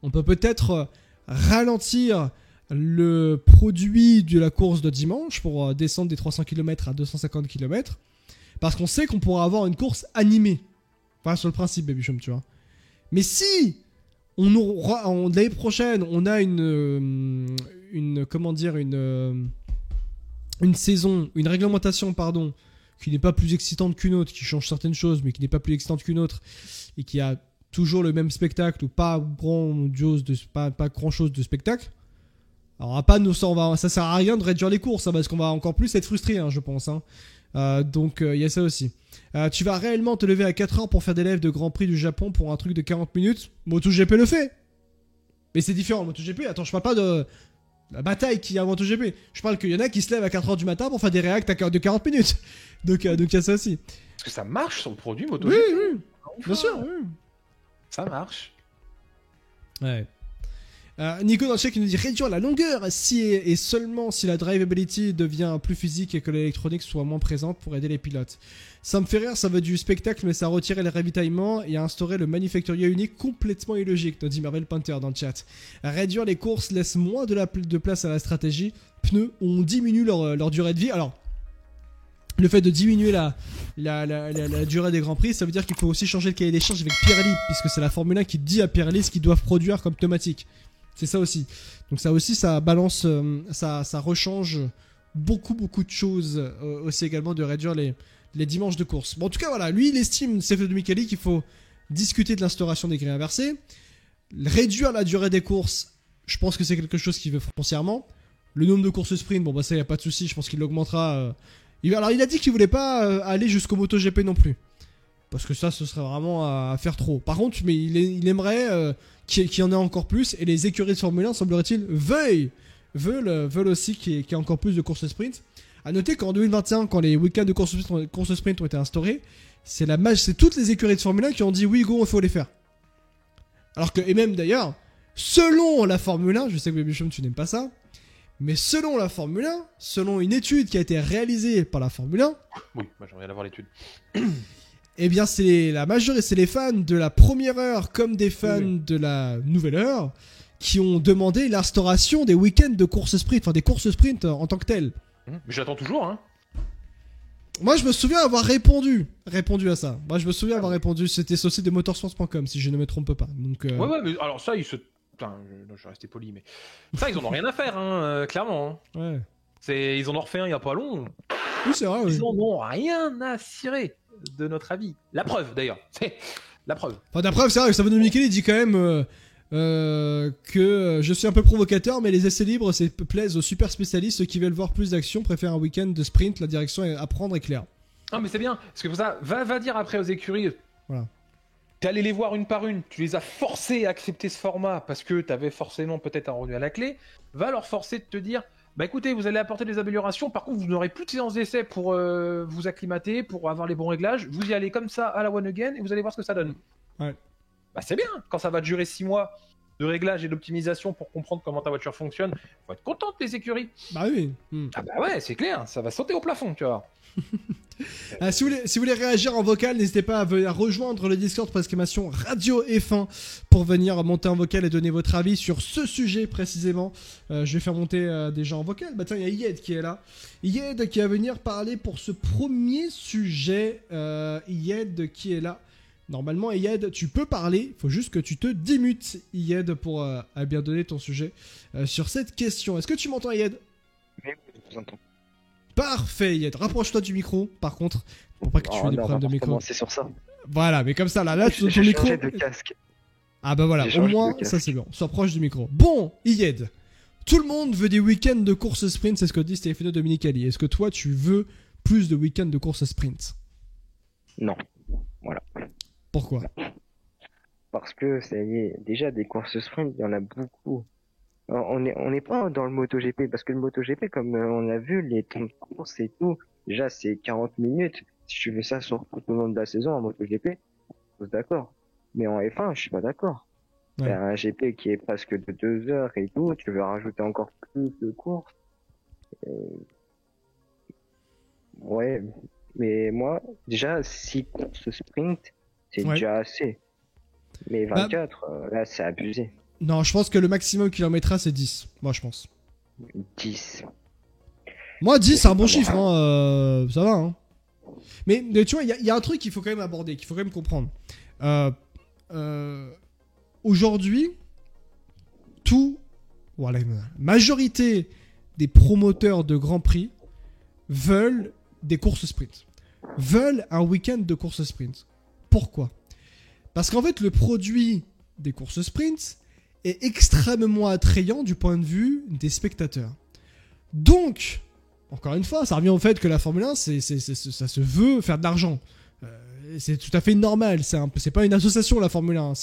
on peut peut-être ralentir le produit de la course de dimanche pour descendre des 300 km à 250 km, parce qu'on sait qu'on pourra avoir une course animée. Enfin, sur le principe, Baby Chum, tu vois. Mais si l'année prochaine, on a une saison, une réglementation, pardon, qui n'est pas plus excitante qu'une autre, qui change certaines choses, mais qui n'est pas plus excitante qu'une autre, et qui a toujours le même spectacle, ou pas grand-chose de spectacle. Alors, ça sert à rien de réduire les courses, hein, parce qu'on va encore plus être frustré, hein, je pense. Hein. Donc il y a ça aussi. Tu vas réellement te lever à 4 heures pour faire des lives de Grand Prix du Japon pour un truc de 40 minutes? MotoGP le fait. Mais c'est différent, MotoGP. Attends, je parle pas de la bataille qu'il y a en MotoGP. Je parle qu'il y en a qui se lèvent à 4 heures du matin pour faire des réacts de 40 minutes. Donc il y a ça aussi. Parce que ça marche sur le produit MotoGP. Oui. Bien sûr, oui. Ça marche. Ouais. Nico dans le chat qui nous dit réduire la longueur et seulement si la drivability devient plus physique et que l'électronique soit moins présente pour aider les pilotes. Ça me fait rire, ça veut du spectacle, mais ça a retiré les ravitaillements et a instauré le manufacturier unique complètement illogique, nous dit Marvel Panther dans le chat. Réduire les courses laisse moins de place à la stratégie. Pneus, on diminue leur durée de vie. Alors, le fait de diminuer la durée des Grands Prix, ça veut dire qu'il faut aussi changer le cahier des charges avec Pirelli, puisque c'est la Formule 1 qui dit à Pirelli ce qu'ils doivent produire comme pneumatique. C'est ça aussi. Donc ça aussi, ça balance, ça rechange beaucoup de choses aussi également de réduire les dimanches de course. Bon, en tout cas, voilà, lui, il estime, Stefano Domenicali, qu'il faut discuter de l'instauration des grilles inversées, réduire la durée des courses. Je pense que c'est quelque chose qu'il veut foncièrement. Le nombre de courses sprint, bon bah ça y a pas de souci, je pense qu'il l'augmentera. Alors il a dit qu'il voulait pas aller jusqu'au MotoGP non plus, parce que ça, ce serait vraiment à faire trop. Par contre, mais il aimerait qu'il y en ait encore plus, et les écuries de Formule 1, semblerait-il, veulent aussi qu'il y ait encore plus de courses sprint. A noter qu'en 2021, quand les week-ends de courses sprint ont été instaurés, c'est toutes les écuries de Formule 1 qui ont dit oui, go, il faut les faire. Alors que, et même d'ailleurs, selon la Formule 1, je sais que Babychum, tu n'aimes pas ça, mais selon la Formule 1, selon une étude qui a été réalisée par la Formule 1... Oui, moi j'aimerais bien avoir l'étude. Eh bien, c'est les fans de la première heure comme des fans de la nouvelle heure qui ont demandé l'instauration des week-ends de courses sprint, enfin des courses sprint en tant que telles. Mais j'attends toujours, hein. Moi, je me souviens avoir répondu à ça. Moi, je me souviens avoir répondu. C'était sur le site de motorsports.com, si je ne me trompe pas. Donc, Ouais, mais alors ça, je vais rester poli, mais ça, ils en ont rien à faire, hein, clairement. Ouais. Ils en ont refait un il y a pas long. Oui, c'est vrai. Oui. Ils en ont rien à cirer de notre avis. La preuve, d'ailleurs. C'est la preuve. Enfin, la preuve, c'est vrai que Stefano Domenicali dit quand même que je suis un peu provocateur, mais les essais libres plaisent aux super spécialistes. Ceux qui veulent voir plus d'action préfèrent un week-end de sprint. La direction à prendre est claire. Ah, mais c'est bien. Parce que pour ça, va dire après aux écuries. Voilà. T'es allé les voir une par une. Tu les as forcés à accepter ce format parce que t'avais forcément peut-être un revenu à la clé. Va leur forcer de te dire. Bah écoutez, vous allez apporter des améliorations, par contre vous n'aurez plus de séances d'essai pour vous acclimater, pour avoir les bons réglages, vous y allez comme ça à la one again et vous allez voir ce que ça donne. Ouais. Bah c'est bien, quand ça va durer 6 mois de réglage et d'optimisation pour comprendre comment ta voiture fonctionne, faut être content de les écuries. Bah oui. Ah bah ouais, c'est clair, ça va sauter au plafond, tu vois. Si vous voulez réagir en vocal, n'hésitez pas à rejoindre le Discord pour l'exclamation Radio F1 pour venir monter en vocal et donner votre avis sur ce sujet précisément. Je vais faire monter des gens en vocal. Bah tiens, il y a Yed qui est là. Yed qui va venir parler pour ce premier sujet. Yed qui est là. Normalement, Yed, tu peux parler. Il faut juste que tu te démutes, Yed, pour bien donner ton sujet sur cette question. Est-ce que tu m'entends, Yed? Oui, je vous entends. Parfait, Yed. Rapproche-toi du micro, par contre, pour pas que tu aies des problèmes de micro. C'est sur ça. Voilà, mais comme ça, là, tu donnes ton micro. De casque. Ah bah voilà, au moins, ça c'est bon. Sois proche du micro. Bon, Yed. Tout le monde veut des week-ends de course sprint, c'est ce que dit Stefano Domenicali. Est-ce que toi, tu veux plus de week-ends de course sprint? Non. Voilà. Pourquoi? Parce que ça y est, déjà des courses sprint, il y en a beaucoup. On n'est pas dans le MotoGP, parce que le MotoGP, comme on a vu, les temps de course et tout, déjà c'est 40 minutes. Si tu fais ça sur tout au long de la saison en MotoGP, je suis d'accord. Mais en F1, je suis pas d'accord. Ouais. T'as un GP qui est presque de 2 heures et tout, tu veux rajouter encore plus de courses. Ouais, mais moi, déjà 6 courses sprint, c'est déjà assez. Mais 24, là c'est abusé. Non, je pense que le maximum qu'il en mettra, c'est 10. Moi, je pense. 10. Moi, 10, c'est un bon chiffre. Hein. Ça va. Hein. Mais tu vois, il y a un truc qu'il faut quand même aborder, qu'il faut quand même comprendre. Aujourd'hui, la majorité des promoteurs de Grand Prix veulent des courses sprint. Veulent un week-end de courses sprint. Pourquoi? Parce qu'en fait, le produit des courses sprint est extrêmement attrayant du point de vue des spectateurs. Donc, Encore une fois, ça revient au fait que la Formule 1, ça se veut faire de l'argent. C'est tout à fait normal. C'est pas une association, la Formule 1.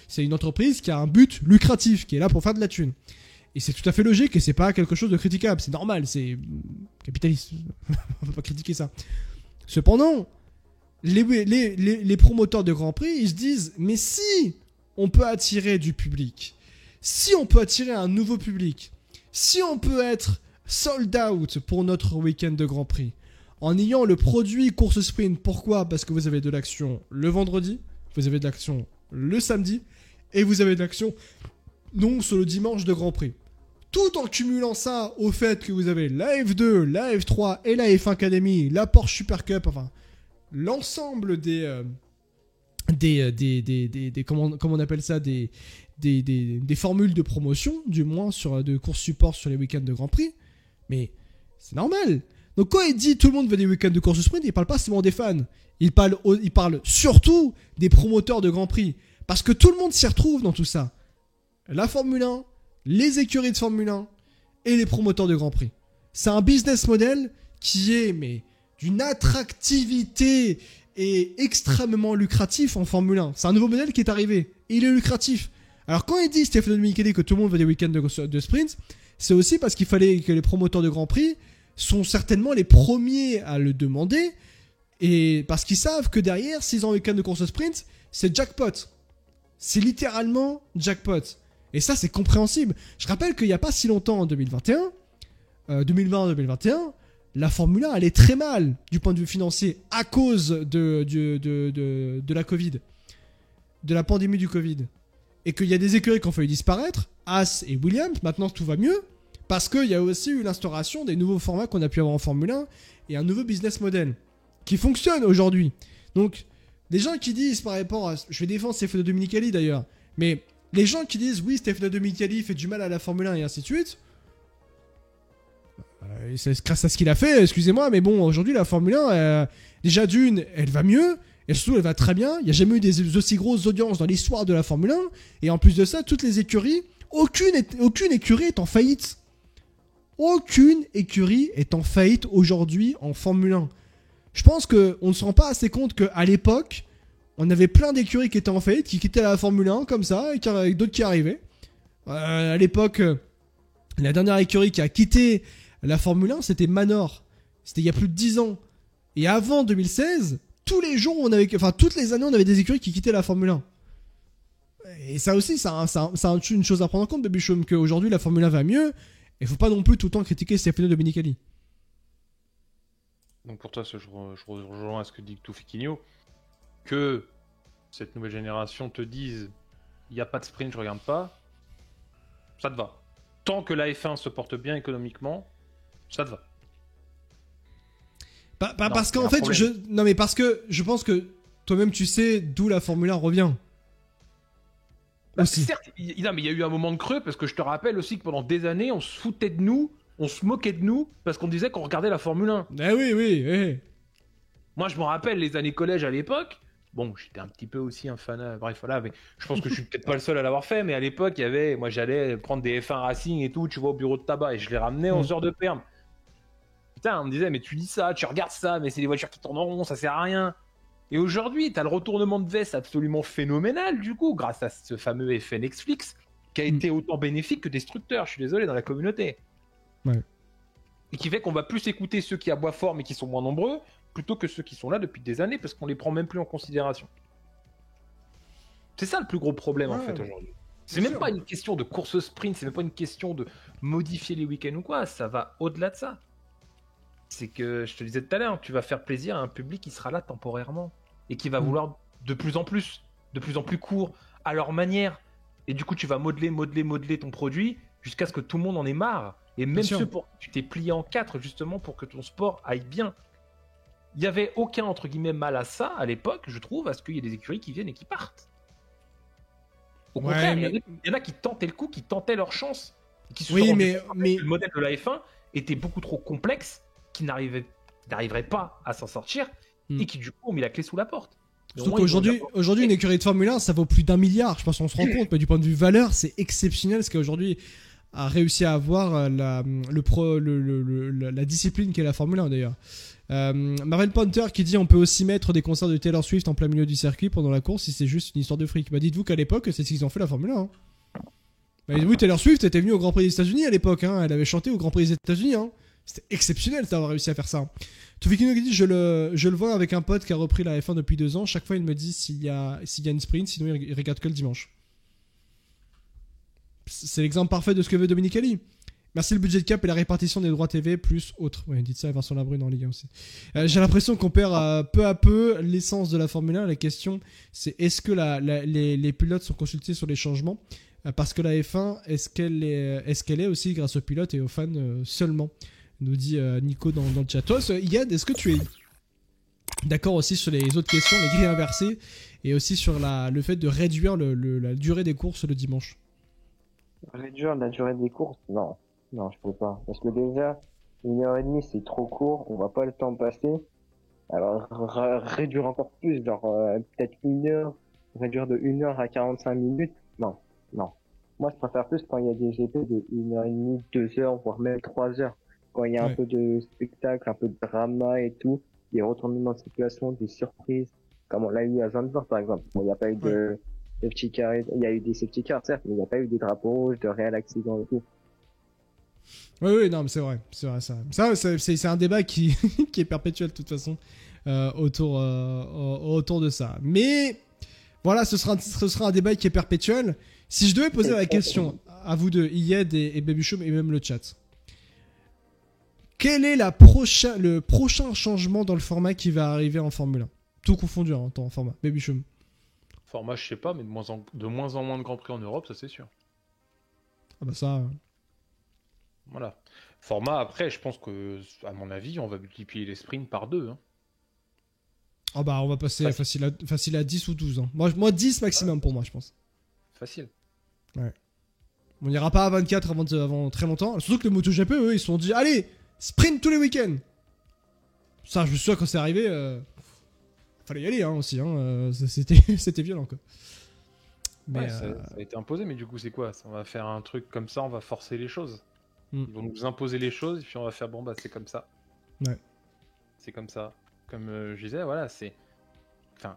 C'est une entreprise qui a un but lucratif, qui est là pour faire de la thune. Et c'est tout à fait logique et c'est pas quelque chose de critiquable. C'est normal, c'est capitaliste. On peut pas critiquer ça. Cependant, les promoteurs de Grand Prix, ils se disent, mais si on peut attirer du public, si on peut attirer un nouveau public, si on peut être sold out pour notre week-end de Grand Prix, en ayant le produit course sprint. Pourquoi ? Parce que vous avez de l'action le vendredi, vous avez de l'action le samedi, et vous avez de l'action donc sur le dimanche de Grand Prix. Tout en cumulant ça au fait que vous avez la F2, la F3 et la F1 Academy, la Porsche Super Cup, enfin l'ensemble des comment on appelle ça, des formules de promotion, du moins de course support sur les week-ends de Grand Prix. Mais c'est normal. Donc quand il dit tout le monde veut des week-ends de course sprint, il parle pas seulement des fans. Il parle surtout des promoteurs de Grand Prix. Parce que tout le monde s'y retrouve dans tout ça. La Formule 1, les écuries de Formule 1 et les promoteurs de Grand Prix. C'est un business model qui est d'une attractivité et extrêmement lucratif en Formule 1. C'est un nouveau modèle qui est arrivé. Et il est lucratif. Alors quand il dit Stefano Domenicali que tout le monde veut des week-ends de sprint, c'est aussi parce qu'il fallait que les promoteurs de Grand Prix sont certainement les premiers à le demander, et parce qu'ils savent que derrière, 6 ans week-end de course sprint, c'est jackpot. C'est littéralement jackpot. Et ça, c'est compréhensible. Je rappelle qu'il n'y a pas si longtemps, en 2020-2021, la Formule 1 allait très mal du point de vue financier à cause de la Covid, de la pandémie du Covid. Et qu'il y a des écuries qui ont failli disparaître, Haas et Williams. Maintenant, tout va mieux. Parce qu'il y a aussi eu l'instauration des nouveaux formats qu'on a pu avoir en Formule 1 et un nouveau business model qui fonctionne aujourd'hui. Donc, les gens qui disent par rapport à... Je vais défendre Stefano Domenicali d'ailleurs. Mais les gens qui disent oui, Stefano Domenicali fait du mal à la Formule 1 et ainsi de suite. C'est grâce à ce qu'il a fait, excusez-moi. Mais bon, aujourd'hui, la Formule 1, déjà d'une, elle va mieux. Et surtout, elle va très bien. Il n'y a jamais eu des aussi grosses audiences dans l'histoire de la Formule 1. Et en plus de ça, toutes les écuries, aucune écurie est en faillite. Aucune écurie est en faillite aujourd'hui en Formule 1. Je pense qu'on ne se rend pas assez compte qu'à l'époque, on avait plein d'écuries qui étaient en faillite, qui quittaient la Formule 1 comme ça, et avec d'autres qui arrivaient. À l'époque, la dernière écurie qui a quitté la Formule 1, c'était Manor. C'était il y a plus de 10 ans. Et avant 2016, toutes les années, on avait des écuries qui quittaient la Formule 1. Et ça aussi, c'est une chose à prendre en compte, Baby Chaume, qu'aujourd'hui, la Formule 1 va mieux. Il ne faut pas non plus tout le temps critiquer Stefano Domenicali. Donc pour toi, je rejoins à ce que dit Toufiquinho, que cette nouvelle génération te dise il n'y a pas de sprint, je regarde pas, ça te va. Tant que la F1 se porte bien économiquement, ça te va. Parce qu'en fait, parce que je pense que toi-même tu sais d'où la Formule 1 revient. Certes, mais il y a eu un moment de creux, parce que je te rappelle aussi que pendant des années, on se foutait de nous, on se moquait de nous, parce qu'on disait qu'on regardait la Formule 1. Ah oui. Moi, je me rappelle les années collège à l'époque. Bon, j'étais un petit peu aussi un fan. Bref, voilà, mais je pense que je suis peut-être pas le seul à l'avoir fait, mais à l'époque, moi, j'allais prendre des F1 Racing et tout, tu vois, au bureau de tabac, et je les ramenais 11 heures de perme. Putain, on me disait, mais tu dis ça, tu regardes ça, mais c'est des voitures qui tournent en rond, ça sert à rien. Et aujourd'hui, t'as le retournement de veste absolument phénoménal, du coup, grâce à ce fameux FN Netflix, qui a été autant bénéfique que destructeur, je suis désolé, dans la communauté. Ouais. Et qui fait qu'on va plus écouter ceux qui aboient fort mais qui sont moins nombreux, plutôt que ceux qui sont là depuis des années, parce qu'on les prend même plus en considération. C'est ça le plus gros problème, en fait, aujourd'hui. C'est même pas une question de course sprint, c'est même pas une question de modifier les week-ends ou quoi, ça va au-delà de ça. C'est que, je te disais tout à l'heure, tu vas faire plaisir à un public qui sera là temporairement et qui va vouloir de plus en plus court, à leur manière. Et du coup, tu vas modeler ton produit jusqu'à ce que tout le monde en ait marre. Et même ceux pour qui tu t'es plié en 4 justement pour que ton sport aille bien. Il n'y avait aucun, entre guillemets, mal à ça à l'époque, je trouve, à ce qu'il y ait des écuries qui viennent et qui partent. Au contraire, il y en a qui tentaient le coup, qui tentaient leur chance. Qui se sont mais le modèle de la F1 était beaucoup trop complexe, qui n'arriverait pas à s'en sortir et qui du coup ont mis la clé sous la porte. Surtout qu'aujourd'hui, une écurie de Formule 1, ça vaut plus d'1 milliard. Je pense qu'on se rend compte, mais du point de vue valeur, c'est exceptionnel ce qu'il y a aujourd'hui. a réussi à avoir la discipline qu'est la Formule 1 d'ailleurs. Marvin Panther qui dit on peut aussi mettre des concerts de Taylor Swift en plein milieu du circuit pendant la course si c'est juste une histoire de fric. Bah dites-vous qu'à l'époque c'est ce qu'ils ont fait la Formule 1. Hein. Bah, oui, Taylor Swift était venue au Grand Prix des États-Unis à l'époque. Hein. Elle avait chanté au Grand Prix des États-Unis. Hein. C'était exceptionnel d'avoir réussi à faire ça. Tufekino qui dit je le vois avec un pote qui a repris la F1 depuis 2 ans. Chaque fois il me dit s'il y a une sprint, sinon il regarde que le dimanche. C'est l'exemple parfait de ce que veut Dominique Ali. Merci le budget de cap et la répartition des droits TV plus autres. Ouais, dites ça à Vincent Labrune en Ligue 1 aussi. J'ai l'impression qu'on perd peu à peu l'essence de la Formule 1. La question, c'est est-ce que les pilotes sont consultés sur les changements parce que la F1, est-ce qu'elle est aussi grâce aux pilotes et aux fans seulement, nous dit Nico dans le chat. Toi, Yad, est-ce que tu es d'accord aussi sur les autres questions, les grilles inversées, et aussi sur le fait de réduire la durée des courses le dimanche? Réduire la durée des courses? Non, je peux pas. Parce que déjà, 1h30 c'est trop court, on va pas le temps passer. Alors, réduire encore plus, genre peut-être 1 heure, réduire de 1 heure à 45 minutes, non. Moi, je préfère plus quand il y a des GP de 1h30, 2 heures, voire même 3 heures. Quand il y a un peu de spectacle, un peu de drama et tout, des retournements de situation, des surprises, comme on l'a eu à Zandvoort par exemple. Bon, il n'y a pas eu de safety car, il y a eu des safety cars certes, mais il n'y a pas eu de drapeaux rouges, de réels accidents et tout. Oui, non, mais c'est vrai ça. Ça, c'est un débat qui est perpétuel de toute façon autour de ça. Mais voilà, ce sera un débat qui est perpétuel. Si je devais poser la question à vous deux, Yed et Babychum et même le chat, quel est le prochain changement dans le format qui va arriver en Formule 1? Tout confondu en format. Babychum. Format, je sais pas, mais de moins en moins de Grands Prix en Europe, ça c'est sûr. Ah bah ça... Voilà. Format, après, je pense que, à mon avis, on va multiplier les sprints par 2. Hein. Ah bah on va passer facile à 10 ou 12. Hein. Moi 10 maximum pour moi, je pense. Facile. Ouais. On n'ira pas à 24 avant très longtemps. Surtout que le MotoGP, eux, ils se sont dit allez, sprint tous les week-ends. Ça, je suis sûr quand c'est arrivé, fallait y aller aussi. Hein. C'était violent quoi. Mais ouais, ça a été imposé, mais du coup c'est quoi? On va faire un truc comme ça, on va forcer les choses. Ils vont nous imposer les choses et puis on va faire bon bah c'est comme ça. Ouais. C'est comme ça. Comme je disais, voilà, c'est... Enfin,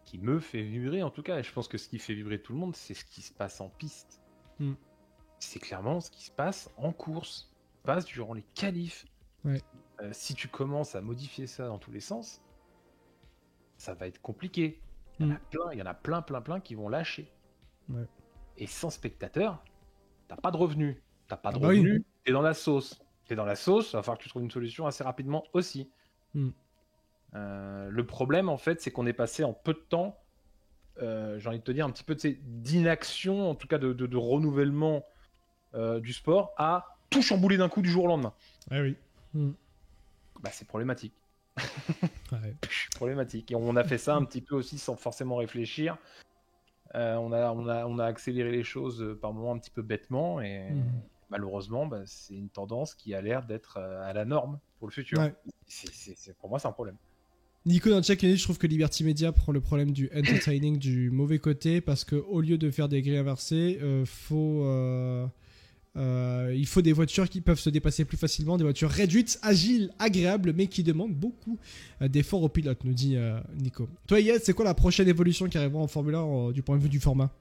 qui me fait vibrer en tout cas. Et je pense que ce qui fait vibrer tout le monde, c'est ce qui se passe en piste. C'est clairement ce qui se passe en course. Ce qui se passe durant les qualifs. Ouais. Si tu commences à modifier ça dans tous les sens, ça va être compliqué. Il y en a plein qui vont lâcher. Ouais. Et sans spectateurs, t'as pas de revenus. T'as pas de revenus, oui. T'es dans la sauce. Il va falloir que tu trouves une solution assez rapidement aussi. Le problème, en fait, c'est qu'on est passé en peu de temps, j'ai envie de te dire, un petit peu d'inaction, en tout cas de renouvellement du sport, à tout chambouler d'un coup du jour au lendemain. Ah oui. Bah, c'est problématique. Ouais. Problématique. Et on a fait ça un petit peu aussi sans forcément réfléchir. On a accéléré les choses par moments un petit peu bêtement et malheureusement, bah, c'est une tendance qui a l'air d'être à la norme pour le futur. Ouais. Pour moi, c'est un problème. Nico dans le chat, je trouve que Liberty Media prend le problème du entertaining du mauvais côté parce qu'au lieu de faire des grilles inversées, il faut des voitures qui peuvent se dépasser plus facilement, des voitures réduites, agiles, agréables, mais qui demandent beaucoup d'efforts aux pilotes, nous dit Nico. Toi, Yed, c'est quoi la prochaine évolution qui arrivera en Formule 1 du point de vue du format?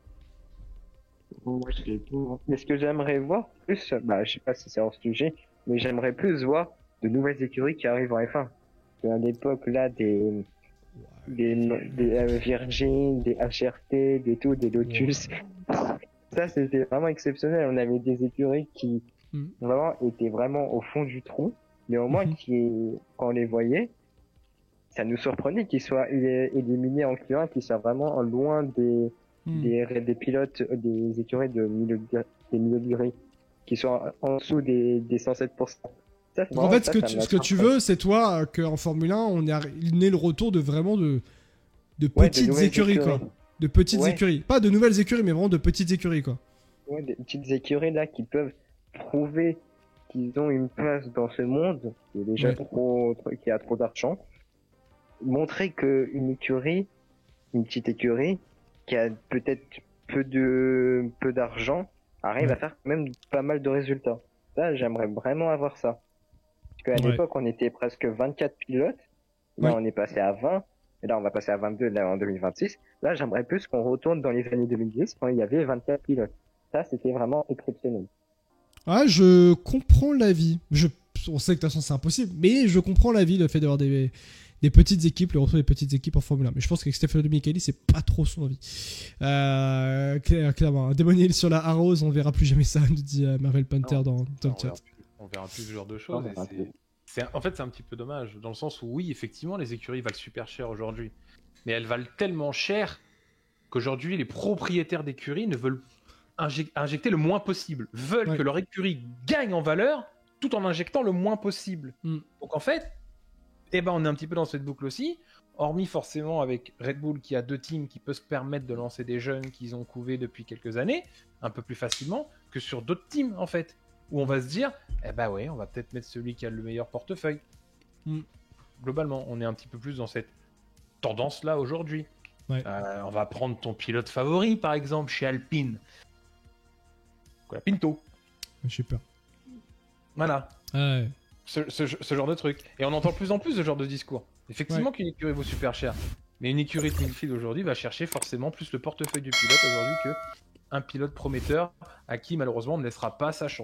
Mais ce que j'aimerais voir plus, bah, je sais pas si c'est hors sujet, mais j'aimerais plus voir de nouvelles écuries qui arrivent en F1. À l'époque, là, des Virgin, des HRT, des Lotus. Ça, c'était vraiment exceptionnel. On avait des écuries qui vraiment étaient vraiment au fond du trou, mais au moins quand on les voyait, ça nous surprenait qu'ils soient éliminés en Q1, qu'ils soient vraiment loin des pilotes, des écuries des milieux de grille, qui sont en dessous des 107%. Ça, en fait, ce que tu veux, c'est toi qu'en Formule 1, il ait le retour de vraiment de petites écuries, quoi. De petites écuries. Pas de nouvelles écuries, mais vraiment de petites écuries, quoi. Ouais, des petites écuries, là, qui peuvent prouver qu'ils ont une place dans ce monde, qui est déjà qui a trop d'argent. Montrer qu'une petite écurie, qui a peut-être peu d'argent, arrive à faire même pas mal de résultats. Ça, j'aimerais vraiment avoir ça. Parce qu'à l'époque, on était presque 24 pilotes. Là, on est passé à 20. Et là, on va passer à 22 là, en 2026. Là, j'aimerais plus qu'on retourne dans les années 2010 quand il y avait 24 pilotes. Ça, c'était vraiment exceptionnel. Ah, je comprends l'avis. On sait que de toute façon, c'est impossible. Mais je comprends l'avis, le fait d'avoir des petites équipes, le retour des petites équipes en Formule 1. Mais je pense qu'avec Stefano Domenicali, c'est pas trop son avis. Clairement, un démoniel sur la Arrows, on verra plus jamais ça, nous dit Marvel Panther dans le chat. On verra plus ce genre de choses. En fait, c'est un petit peu dommage, dans le sens où, oui, effectivement, les écuries valent super cher aujourd'hui. Mais elles valent tellement cher qu'aujourd'hui, les propriétaires d'écuries ne veulent injecter le moins possible. Veulent que leur écurie gagne en valeur tout en injectant le moins possible. Donc, en fait, on est un petit peu dans cette boucle aussi. Hormis forcément avec Red Bull qui a 2 teams qui peut se permettre de lancer des jeunes qu'ils ont couvés depuis quelques années, un peu plus facilement que sur d'autres teams, en fait. Où on va se dire, on va peut-être mettre celui qui a le meilleur portefeuille. Globalement, on est un petit peu plus dans cette tendance-là aujourd'hui. On va prendre ton pilote favori, par exemple, chez Alpine. Pinto. Je sais pas. Voilà. Ce genre de truc. Et on entend de plus en plus ce genre de discours. Effectivement qu'une écurie vaut super cher. Mais une écurie de midfield aujourd'hui va chercher forcément plus le portefeuille du pilote aujourd'hui qu'un pilote prometteur à qui malheureusement on ne laissera pas sa chance.